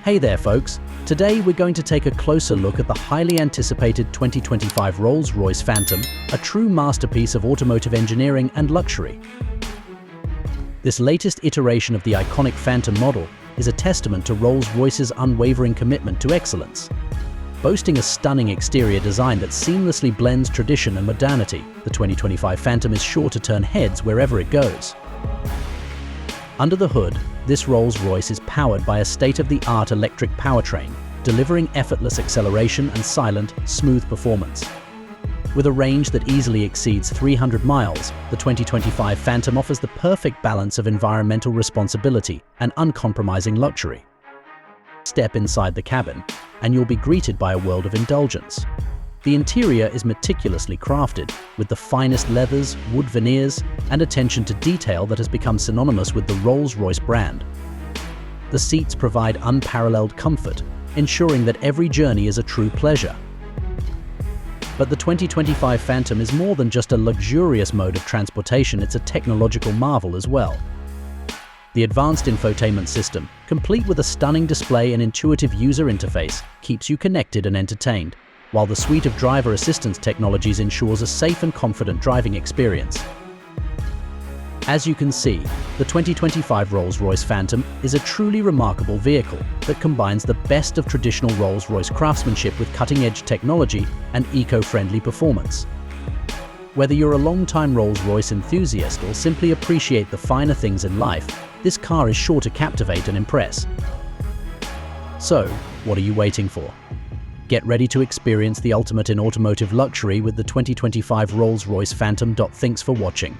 Hey there folks, today we're going to take a closer look at the highly anticipated 2025 Rolls-Royce Phantom, a true masterpiece of automotive engineering and luxury. This latest iteration of the iconic Phantom model is a testament to Rolls-Royce's unwavering commitment to excellence. Boasting a stunning exterior design that seamlessly blends tradition and modernity, the 2025 Phantom is sure to turn heads wherever it goes. Under the hood, this Rolls-Royce is powered by a state-of-the-art electric powertrain, delivering effortless acceleration and silent, smooth performance. With a range that easily exceeds 300 miles, the 2025 Phantom offers the perfect balance of environmental responsibility and uncompromising luxury. Step inside the cabin, and you'll be greeted by a world of indulgence. The interior is meticulously crafted, with the finest leathers, wood veneers, and attention to detail that has become synonymous with the Rolls-Royce brand. The seats provide unparalleled comfort, ensuring that every journey is a true pleasure. But the 2025 Phantom is more than just a luxurious mode of transportation, it's a technological marvel as well. The advanced infotainment system, complete with a stunning display and intuitive user interface, keeps you connected and entertained, while the suite of driver assistance technologies ensures a safe and confident driving experience. As you can see, the 2025 Rolls-Royce Phantom is a truly remarkable vehicle that combines the best of traditional Rolls-Royce craftsmanship with cutting-edge technology and eco-friendly performance. Whether you're a long-time Rolls-Royce enthusiast or simply appreciate the finer things in life, this car is sure to captivate and impress. So, what are you waiting for? Get ready to experience the ultimate in automotive luxury with the 2025 Rolls-Royce Phantom. Thanks for watching.